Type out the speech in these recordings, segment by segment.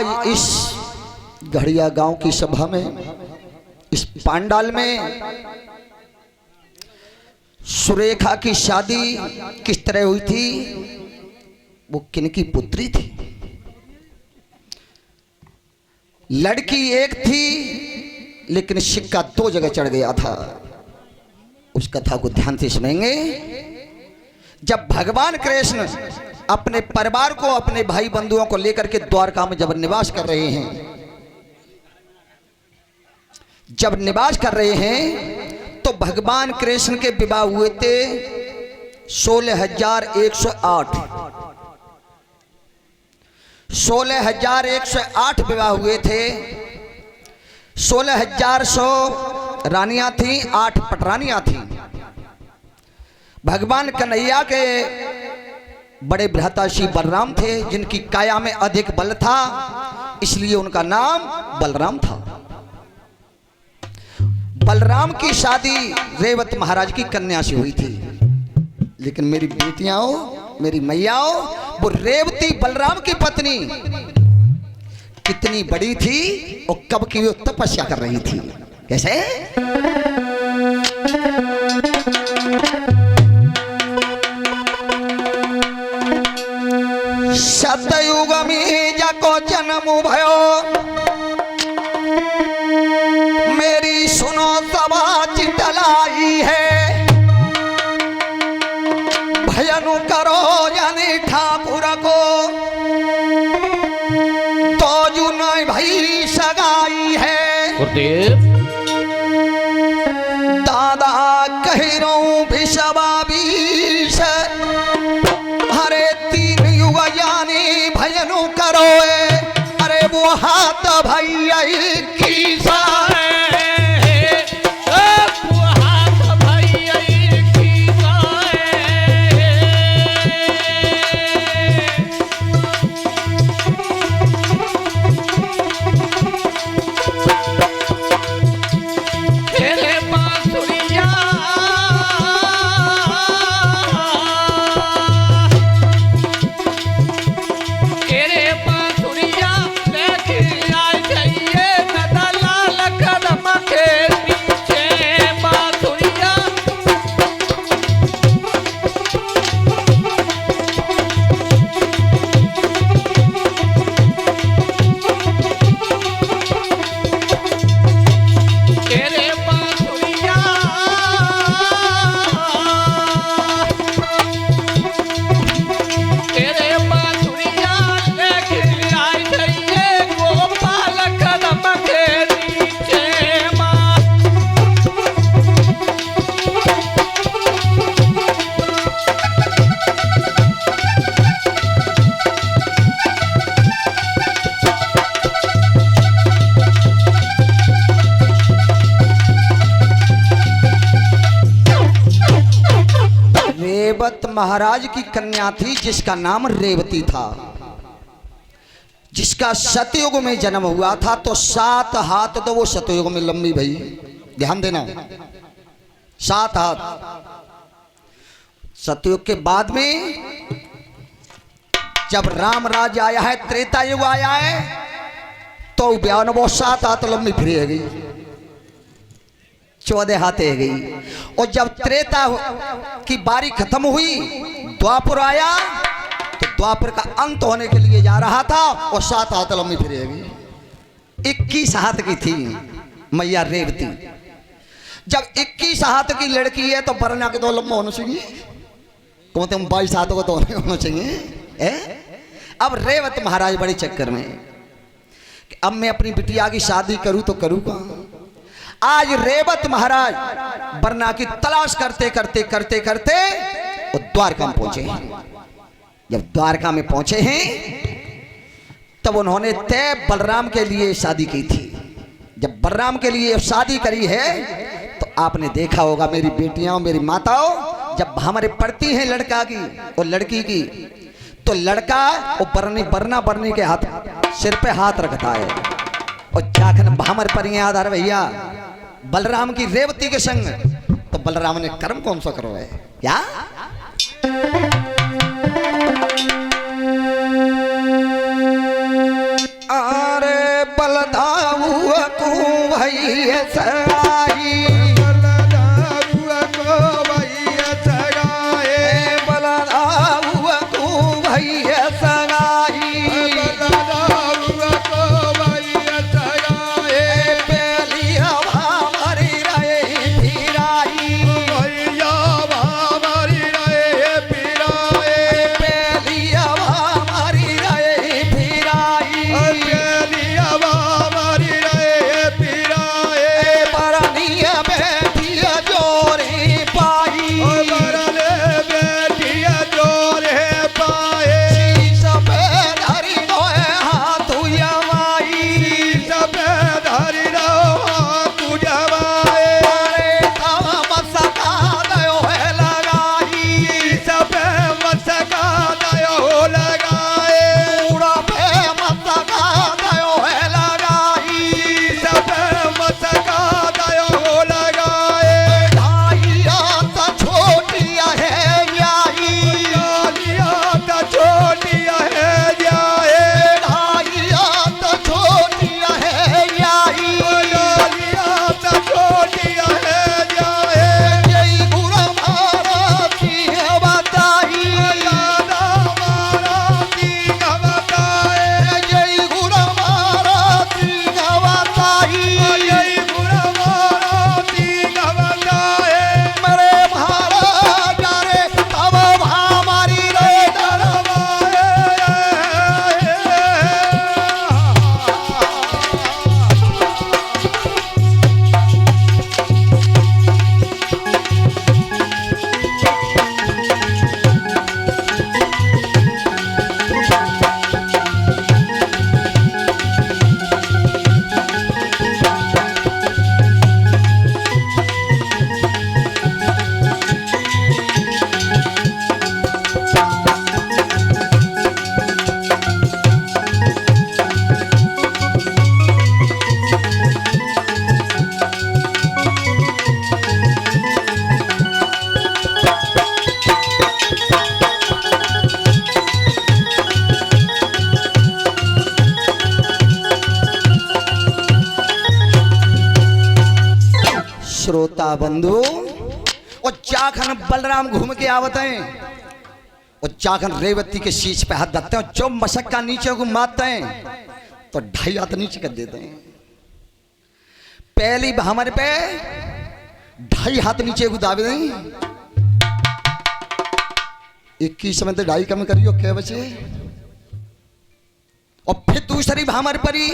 आज इस घड़िया गांव की सभा में, इस पांडाल में सुरेखा की शादी किस तरह हुई थी, वो किनकी पुत्री थी। लड़की एक थी लेकिन सिक्का दो जगह चढ़ गया था। उस कथा को ध्यान से सुनेंगे। जब भगवान कृष्ण अपने परिवार को, अपने भाई बंधुओं को लेकर के द्वारका में जब निवास कर रहे हैं, जब निवास कर रहे हैं तो भगवान कृष्ण के विवाह हुए थे 16,108। 16,108 विवाह हुए थे। 16,100 रानियां थी, 8 पटरानियां थी। भगवान कन्हैया के बड़े भ्राता श्री बलराम थे, जिनकी काया में अधिक बल था, इसलिए उनका नाम बलराम था। बलराम की शादी रेवत महाराज की कन्या से हुई थी। लेकिन मेरी बेटियां, मेरी मैयाओं, वो रेवती बलराम की पत्नी कितनी बड़ी थी और कब की वो तपस्या कर रही थी। कैसे? सतयुग में जाको जन्म भयो, मेरी सुनो सभा चितलाई है। भजन करो जाने ठाकुर को, तो जू नहीं भाई सगाई है। गुरुदेव दादा कह रहा हूं भिषवा बीस, हरे 3 युग यानी भजन करो। अरे वो हाथ भैया की सारे महाराज की कन्या थी, जिसका नाम रेवती था, जिसका सतयुग में जन्म हुआ था। तो 7 हाथ तो वो सतयुग में लंबी भई, ध्यान देना, 7 हाथ। सतयुग के बाद में जब राम राज आया है, त्रेता युग आया है, तो ब्याह वो 7 हाथ लंबी फिर गई, 14 हाथ है गई। और जब त्रेता की बारी खत्म हुई, द्वापर आया, तो द्वापर का अंत होने के लिए जा रहा था और 7 हाथ लंबी फिर गई। 21 हाथ की थी मैया रेवती। जब 21 हाथ की लड़की है तो बरना के तो लंबा होना चाहिए, कम से कम 22 हाथ को तो होना चाहिए। अब रेवत महाराज बड़े चक्कर में कि अब मैं अपनी बिटिया की शादी करूं तो करूं कहां। आज रेवत महाराज बरना की तलाश करते करते करते करते और द्वारका में पहुंचे हैं। जब द्वारका में पहुंचे हैं तब उन्होंने तय बलराम के लिए शादी की थी। जब बलराम के लिए शादी करी है तो आपने देखा होगा मेरी बेटियां, मेरी माताओं, जब हमारे पड़ती हैं लड़का की और लड़की की, तो लड़का वो बरना बरनी के हाथ सिर पे हाथ रखता है और जाखन हमारे पर याद आ रहा भैया बलराम की रेवती के संग, तो बलराम ने कर्म कौन सा करो है क्या? बलदाऊ को भैया सगाई बलदाऊ को भैया सगाए बलदाऊ को भैया सगाई बलदाऊ को भैया सगाए बेलिया भामरी रहे फिराई भैया भामरी रहे फिराए बेलिया भामरी रहे फिराई बेलिया भामरी रहे फिराए परनिया बेटिया जोरी पाई बरले बेटिया जोरे पाए सफेद हरी नोए हाथ यमाई सफेद हरि तू जवाए अरे तव मसका दयो है लगाई सफेद मसका दयो लगाए पूरा पे मसका दयो है लगाई सफेद मसका दयो लगाए ढाइया तो छोटिया है याई लिया तो छोटिया है जाए ढाइया तो छोटिया है याई लिया तो छोटिया है जाए जय गुरु महाराज की बताई यादा मारा की बताए जय गुरु महाराज की बताई जय गुरु मारा की बताए मेरे महाराज रे तब हमारी रे श्रोता बंधु और जाखन बलराम घूम के आवत हैं और जाखन रेवती के शीश पे हाथ रखते हैं जो मशक्का नीचे को मारते हैं तो 2.5 हाथ नीचे कर देते हैं पहली हमारे पे 2.5 हाथ नीचे को दावे दें 21 में तो 2.5 कम करियो क्या बचे और फिर दूसरी हमारे परी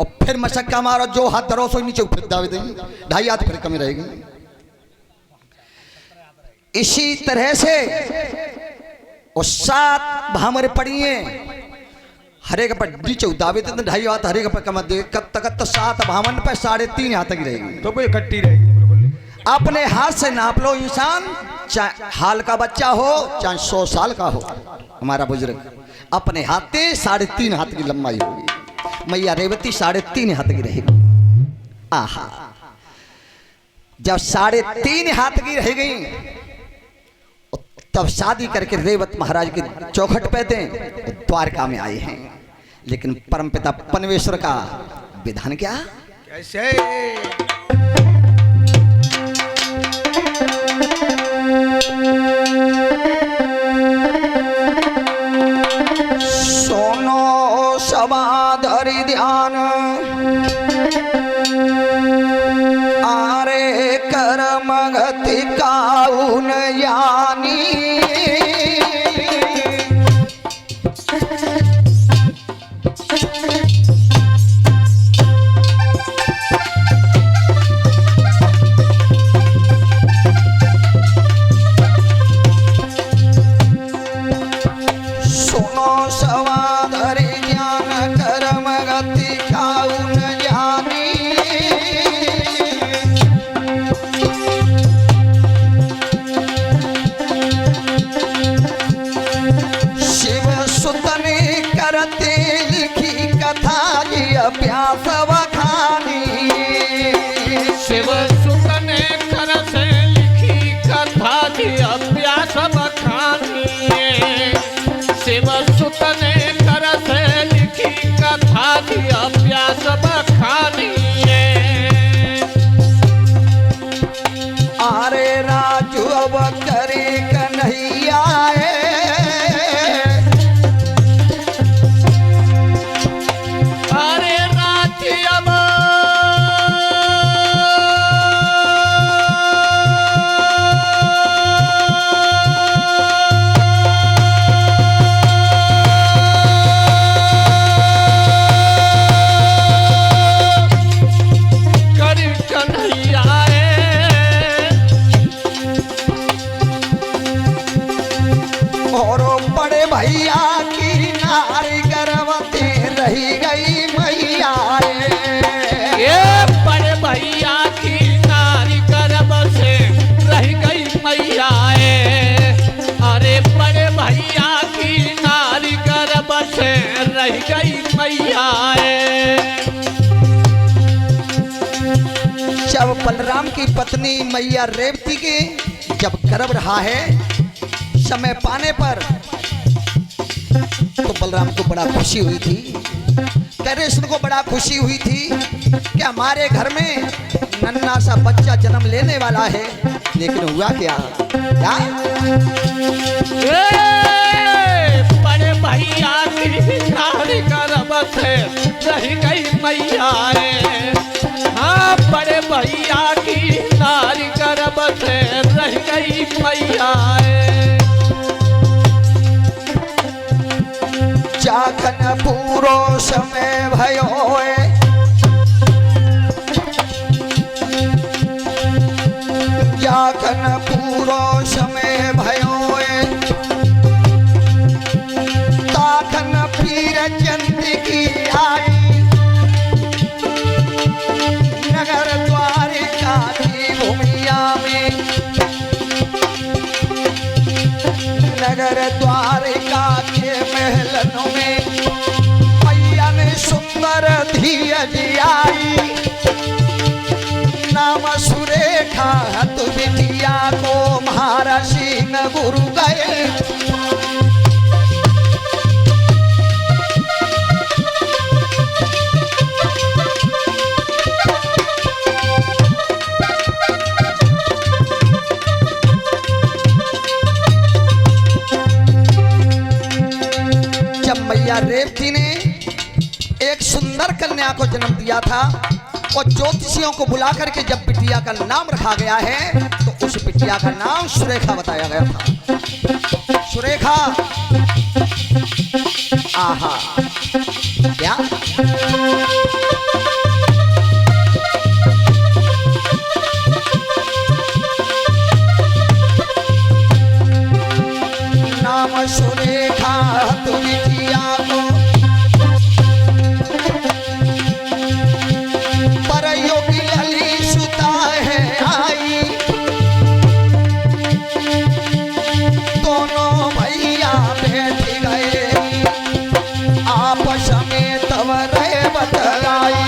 और फिर मशक्का मारो जो हाथ धरो सो नीचे फिर दावे देंगे 2.5 हाथ फिर कमी रहेगी इसी तरह से और 7 हमारे पढ़िए हरे का पर नीचे दावे देते 2.5 हाथ हरे का पर कम दे कब तक 7 भामन पे 3.5 हाथ की रहेगी तो कोई इकट्ठी रहेगी अपने हाथ से नाप लो इंसान चाहे हाल का बच्चा हो चाहे 100 साल का हो हमारा बुजुर्ग अपने हाथ से 3.5 हाथ की लंबाई होगी मैया रेवती 3.5 हाथ की रहेगी आहा जब 3.5 हाथ की रह गई तब शादी करके रेवत महाराज के चौखट पे दें द्वारका में आए हैं लेकिन परमपिता परमेश्वर का विधान क्या कैसे सोनो समाधरि ध्यान आरे कर्म गति काउन यानी सुनो समाधरि ज्ञान कर्म गति काउन जानी शिव सुतने करते लिखी कथा जी अभ्यास वखानी शिव सुत ने कर से लिखी कथा की अभ्यास बखानी शिव सुत ने कर से लिखी कथा की अभ्यास बलराम की पत्नी मैया रेवती के जब गर्भ रहा है समय पाने पर तो बलराम को बड़ा खुशी हुई थी, कृष्ण को बड़ा खुशी हुई थी कि हमारे घर में नन्हा सा बच्चा जन्म लेने वाला है। लेकिन हुआ क्या? बड़े भैया की नारी गर्भ से रह गई मैया रे। हाँ, बड़े भैया की नारी गर्भ से रह गई मैया रे। जाखन पूरो समय भयो जाखन पूरो समय भयो ताखन पीर चंद की आई नगर द्वारिका की भूमिया में नगर द्वारिका के महलों में मैया ने सुंदर धीरज आई नाम सुरेखा हत बिटिया को महर्षि न गुरु गए। मैया रेवती ने एक सुंदर कन्या को जन्म दिया था और ज्योतिषियों को बुला करके जब बिटिया का नाम रखा गया है तो उस बिटिया का नाम सुरेखा बताया गया था। सुरेखा, आहा क्या नाम सुरेखा तो बिटिया को पर योगी लली सुता है आई दोनों भैया बैठ गए आपस में तब रहे बतलाई।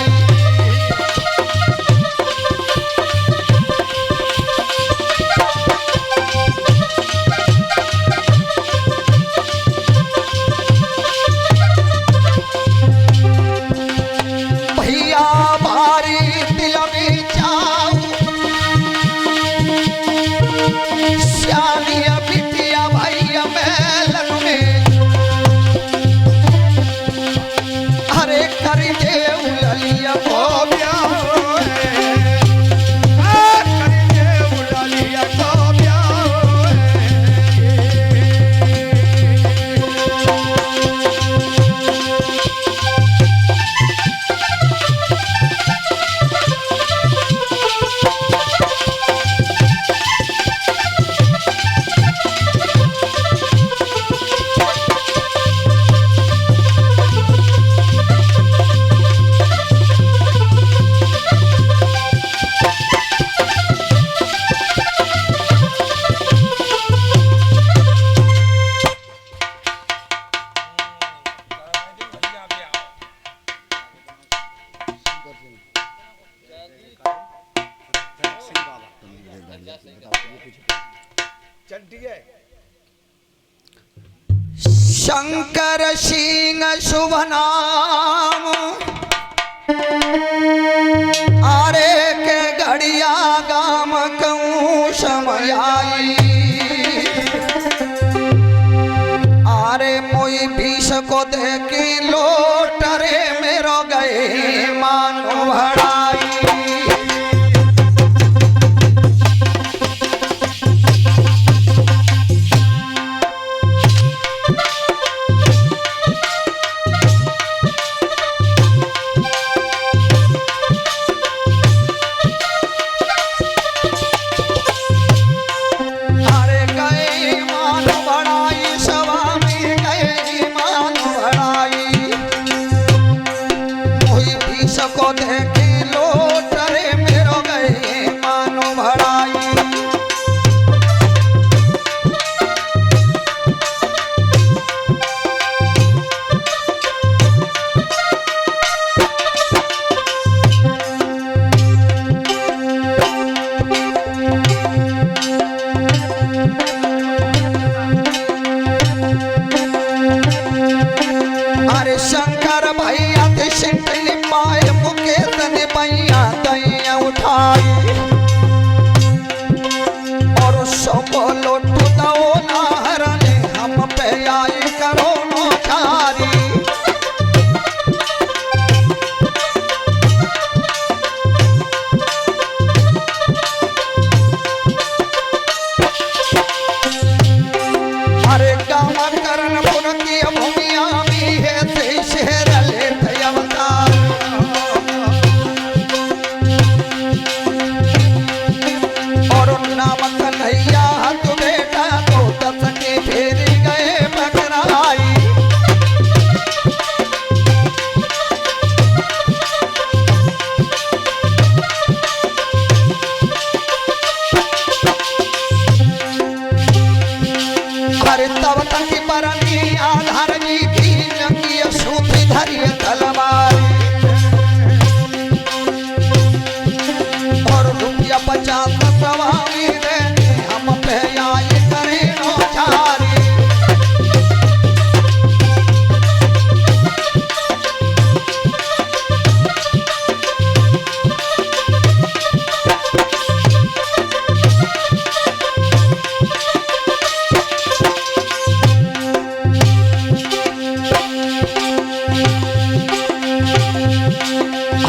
शंकर सिंह शुभ नाम आरे के घड़िया गाम कहूँ समय आई आरे मोई भीष को देखी लोटरे मेरो गए मानो भड़ाई।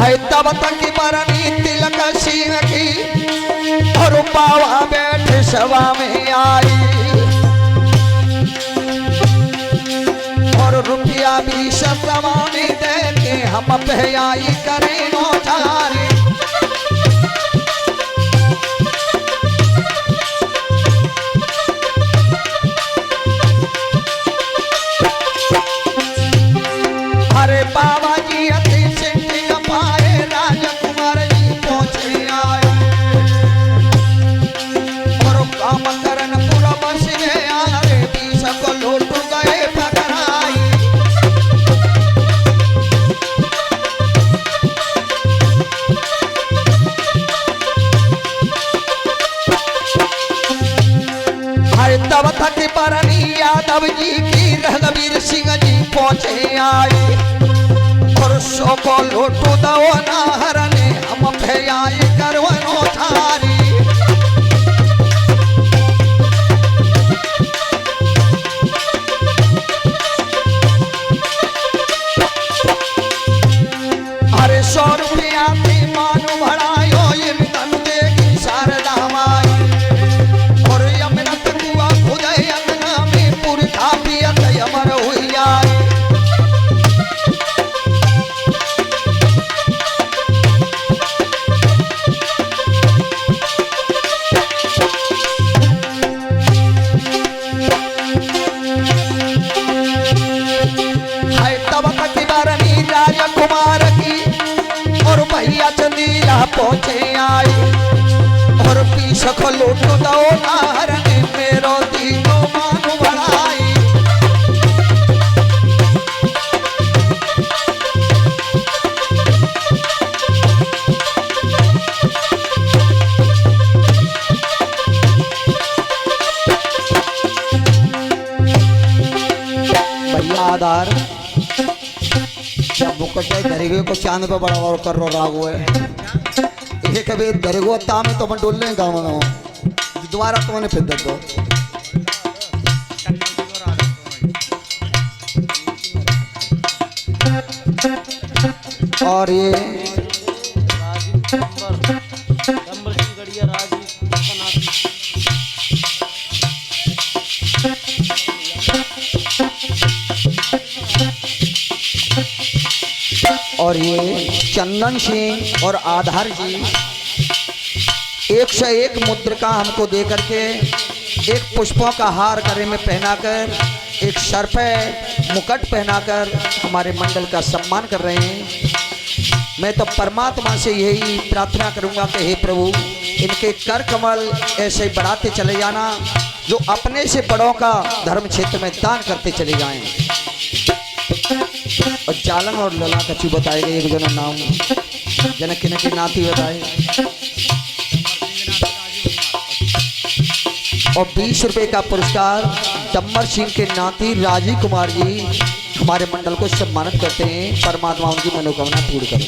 है तब तक बरनी तिलक सिंह की और पावा बैठ सभा में आई और रुपया भी सवानी दे के हम पे आई करें नौचारी। अरे बाबा जी अति सिंह पाए राजकुमार जी पहुंचे आए और काम करन पूरा बस में आरे बीस को लौट गए पकड़ाई। अरे तब तक बरनी यादव जी की रघुवीर सिंह जी पहुंचे आए और सो को लौटू दो ना हरने हम पे आए करवनो थारी। अरे 100 रुपया थी मानु भड़ायो ये तनु देगी शारदा माई और अमृत कुआ खुदे अंगना में पुरखा पियत अमर हुई आई। है तब तक बरनी राजकुमार की और भैया चंदीला पहुंचे आई और पीछ को लूट दो नारने मेरो दीनो मानु बढ़ाई। भैया आधार जब मुकट दरिगे को चांद पे बड़ा और कर रो रागो है ये कभी दरिगो ताम तो मन डोलने गाँव में दोबारा तो मैंने फिर दो और ये और ये चंदन सिंह और आधार जी 101 मुद्रिका हमको दे करके एक पुष्पों का हार गले में पहनाकर एक सर पे मुकुट पहनाकर हमारे मंडल का सम्मान कर रहे हैं। मैं तो परमात्मा से यही प्रार्थना करूंगा कि हे प्रभु इनके कर कमल ऐसे ही बढ़ाते चले जाना जो अपने से बड़ों का धर्म क्षेत्र में दान करते चले जाएं। और चालन और लला कचू बताए गए एक जन नाम जनक की नाती बताए और 20 रुपए का पुरस्कार डम्बर सिंह के नाती राजीव कुमार जी हमारे मंडल को सम्मानित करते हैं। परमात्मा उनकी मनोकामना पूर्ण करें।